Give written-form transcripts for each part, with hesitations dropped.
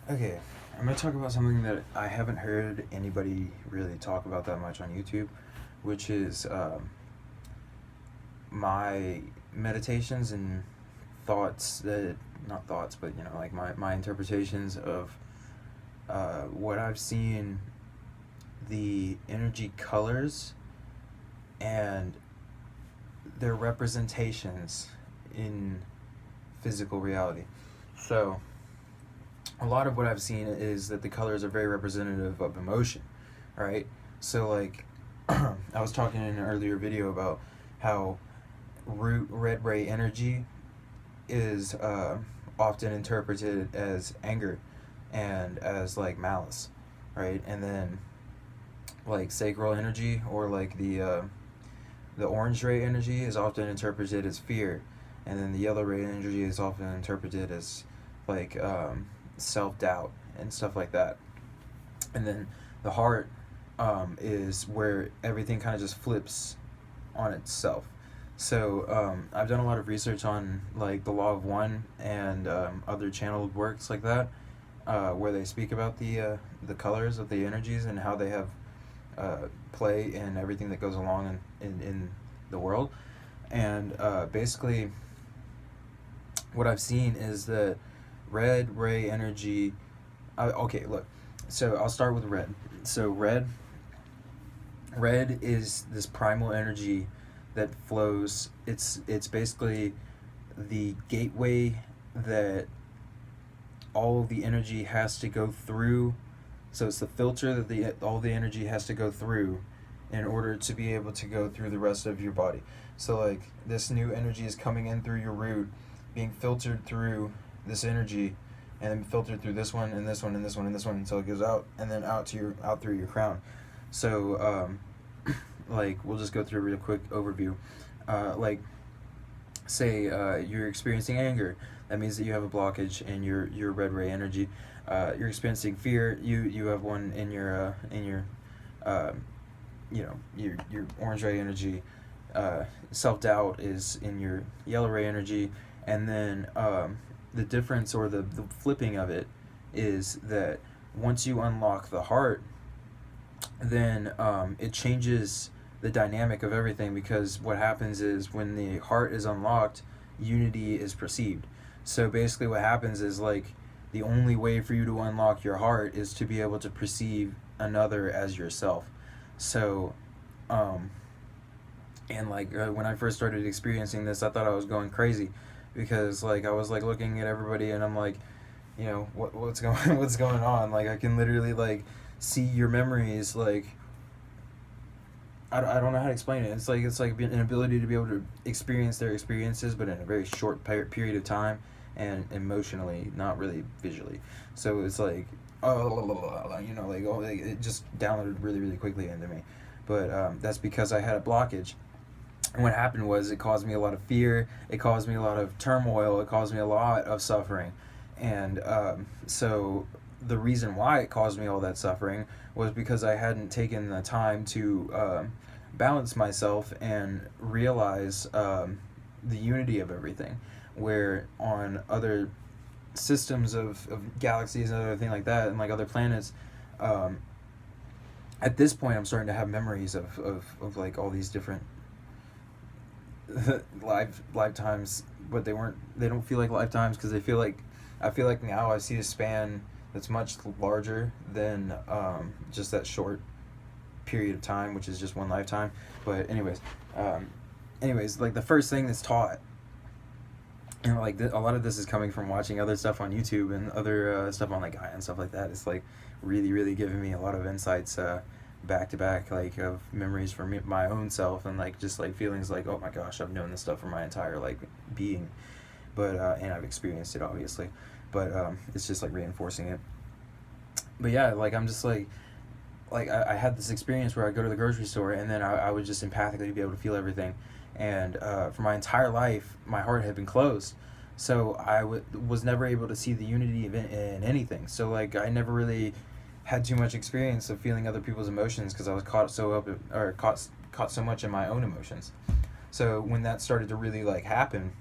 Okay, I'm gonna talk about something that I haven't heard anybody really talk about that much on YouTube, which is my meditations and thoughts that not thoughts, but like my interpretations of what I've seen, the energy colors and their representations in physical reality. So a lot of what I've seen is that the colors are very representative of emotion, right? So like I was talking in an earlier video about how root red ray energy is often interpreted as anger and as like malice, right? And then like sacral energy or like the orange ray energy is often interpreted as fear, and then the yellow ray energy is often interpreted as like self doubt and stuff like that. And then the heart is where everything kind of just flips on itself. So I've done a lot of research on like the law of one and other channeled works like that, where they speak about the colors of the energies and how they have play in everything that goes along in the world. And basically, what I've seen is that red ray energy. Okay, look. So I'll start with red. So red is this primal energy that flows. It's basically the gateway that all of the energy has to go through. So it's the filter that all the energy has to go through in order to be able to go through the rest of your body. So like this new energy is coming in through your root, being filtered through this energy, and then filtered through this one and this one and this one and this one until it goes out and then out through your crown. So like we'll just go through a real quick overview. Like say you're experiencing anger, that means that you have a blockage in your red ray energy. You're experiencing fear, you have one in your uh, your orange ray energy. Self doubt is in your yellow ray energy, and then the difference or the flipping of it is that once you unlock the heart, then it changes the dynamic of everything, because what happens is when the heart is unlocked, unity is perceived. So basically, what happens is like the only way for you to unlock your heart is to be able to perceive another as yourself. So, um, and like when I first started experiencing this, I thought I was going crazy, because like I was like looking at everybody and I'm like, what's going what's going on? Like I can literally like see your memories. Like I don't know how to explain it. It's like an ability to be able to experience their experiences, but in a very short period of time, and emotionally, not really visually. So it's like like it just downloaded really really quickly into me. But that's because I had a blockage. And what happened was it caused me a lot of fear. It caused me a lot of turmoil. It caused me a lot of suffering. And so the reason why it caused me all that suffering was because I hadn't taken the time to balance myself and realize the unity of everything. Where on other systems of galaxies and other thing like that, and like other planets, um, at this point I'm starting to have memories of like all these different lifetimes, but they don't feel like lifetimes, because I feel like now I see a span that's much larger than just that short period of time, which is just one lifetime. But anyways, like the first thing that's taught, and like a lot of this is coming from watching other stuff on YouTube and other stuff on like Gaia and stuff like that. It's like really really giving me a lot of insights back to back, like of memories for me, my own self, and like just like feelings like, oh my gosh, I've known this stuff for my entire like being. But and I've experienced it obviously, but it's just like reinforcing it. But yeah, like I'm just like I had this experience where I go to the grocery store, and then I would just empathically be able to feel everything. And for my entire life, my heart had been closed. So was never able to see the unity in anything. So like I never really had too much experience of feeling other people's emotions, because I was caught so much in my own emotions. So when that started to really like happen,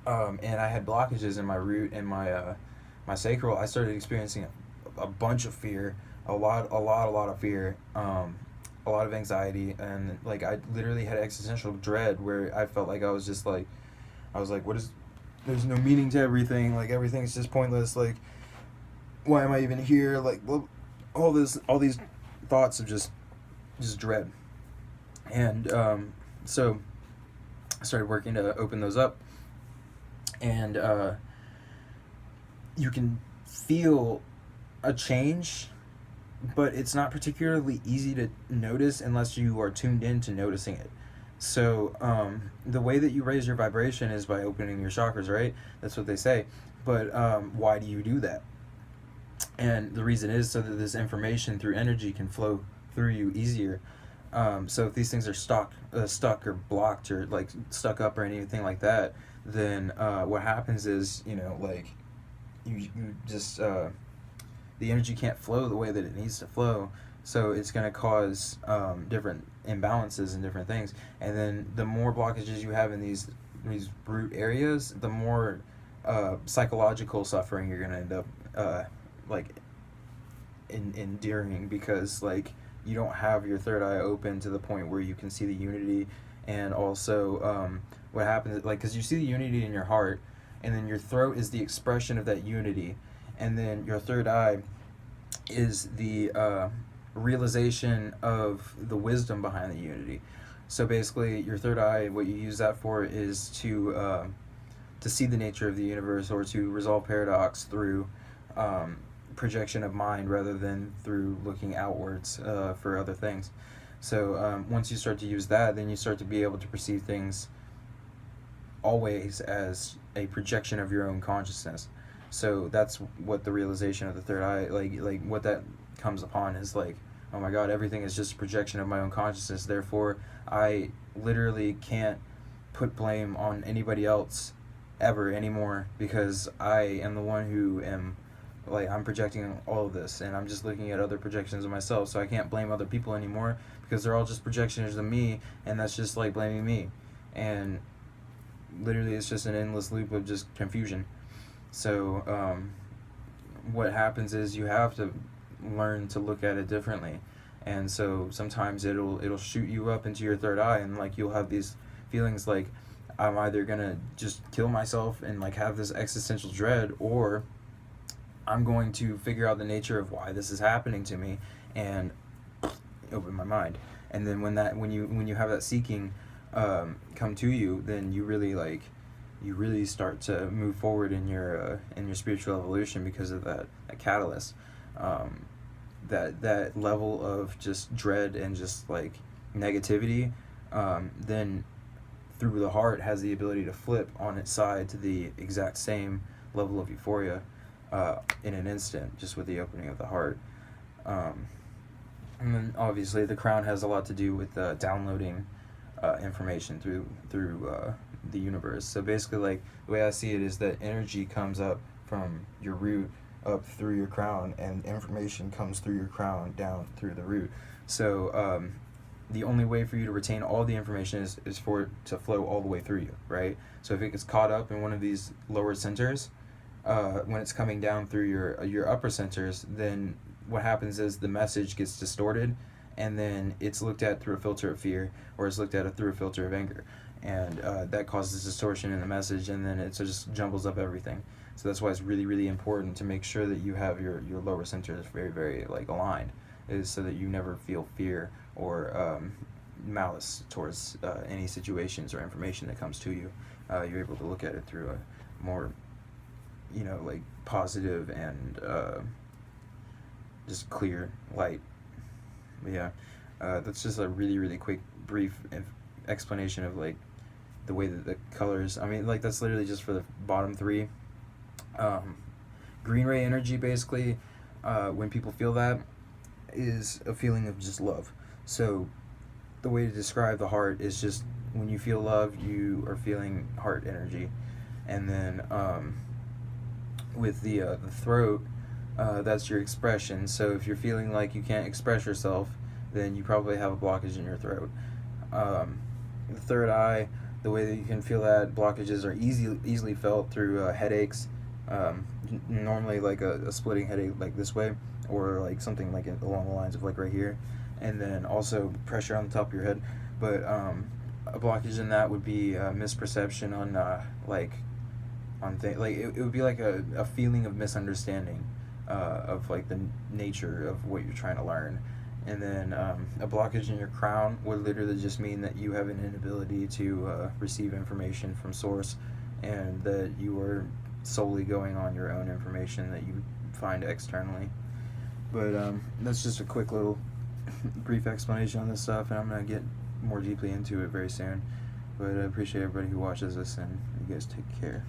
and I had blockages in my root and my sacral, I started experiencing a bunch of fear, a lot of fear, a lot of anxiety, and like I literally had existential dread where I felt like I was just like, I was like, what is? There's no meaning to everything. Like everything's just pointless. Like, why am I even here? Like, well, all these thoughts of just dread, and so I started working to open those up, and you can feel a change, but it's not particularly easy to notice unless you are tuned in to noticing it. So the way that you raise your vibration is by opening your chakras, right? That's what they say. But why do you do that? And the reason is so that this information through energy can flow through you easier. So if these things are stuck or blocked or like stuck up or anything like that, then what happens is, you know, like you just the energy can't flow the way that it needs to flow. So it's going to cause different imbalances and different things. And then the more blockages you have in these root areas, the more psychological suffering you're going to end up like enduring, because like you don't have your third eye open to the point where you can see the unity. And also what happens, like, because you see the unity in your heart, and then your throat is the expression of that unity, and then your third eye is the realization of the wisdom behind the unity. So basically your third eye, what you use that for is to see the nature of the universe, or to resolve paradox through projection of mind rather than through looking outwards for other things. So once you start to use that, then you start to be able to perceive things always as a projection of your own consciousness. So that's what the realization of the third eye, like what that comes upon is like, oh my God, everything is just a projection of my own consciousness. Therefore, I literally can't put blame on anybody else ever anymore, because I am the one who am, like, I'm projecting all of this, and I'm just looking at other projections of myself. So I can't blame other people anymore, because they're all just projections of me, and that's just like blaming me. And literally it's just an endless loop of just confusion. So what happens is you have to learn to look at it differently. And so sometimes it'll shoot you up into your third eye, and like you'll have these feelings like, I'm either gonna just kill myself and like have this existential dread, or I'm going to figure out the nature of why this is happening to me and open my mind. And then when you have that seeking come to you, then you really start to move forward in your spiritual evolution, because of that catalyst. That level of just dread and just like negativity, then through the heart has the ability to flip on its side to the exact same level of euphoria in an instant, just with the opening of the heart. And then obviously the crown has a lot to do with downloading information through the universe. So basically, like, the way I see it is that energy comes up from your root up through your crown, and information comes through your crown down through the root. So the only way for you to retain all the information is for it to flow all the way through you, right? So if it gets caught up in one of these lower centers, when it's coming down through your upper centers, then what happens is the message gets distorted, and then it's looked at through a filter of fear, or it's looked at through a filter of anger, and that causes distortion in the message, and then it just jumbles up everything. So that's why it's really, really important to make sure that you have your lower centers very, very like aligned, is so that you never feel fear or malice towards any situations or information that comes to you. You're able to look at it through a more, like, positive and just clear light. But yeah, that's just a really, really quick, brief explanation of like the way that the colors. I mean, like, that's literally just for the bottom three. Green ray energy, basically, when people feel that, is a feeling of just love. So the way to describe the heart is just when you feel love, you are feeling heart energy. And then with the throat, that's your expression. So if you're feeling like you can't express yourself, then you probably have a blockage in your throat. The third eye, the way that you can feel that blockages are easily felt through headaches Normally like a splitting headache like this way, or like something like along the lines of like right here, and then also pressure on the top of your head. But a blockage in that would be misperception on like on like it would be like a feeling of misunderstanding of like the nature of what you're trying to learn. And then a blockage in your crown would literally just mean that you have an inability to receive information from source, and that you are solely going on your own information that you find externally. But that's just a quick little brief explanation on this stuff, and I'm going to get more deeply into it very soon. But I appreciate everybody who watches this, and you guys take care.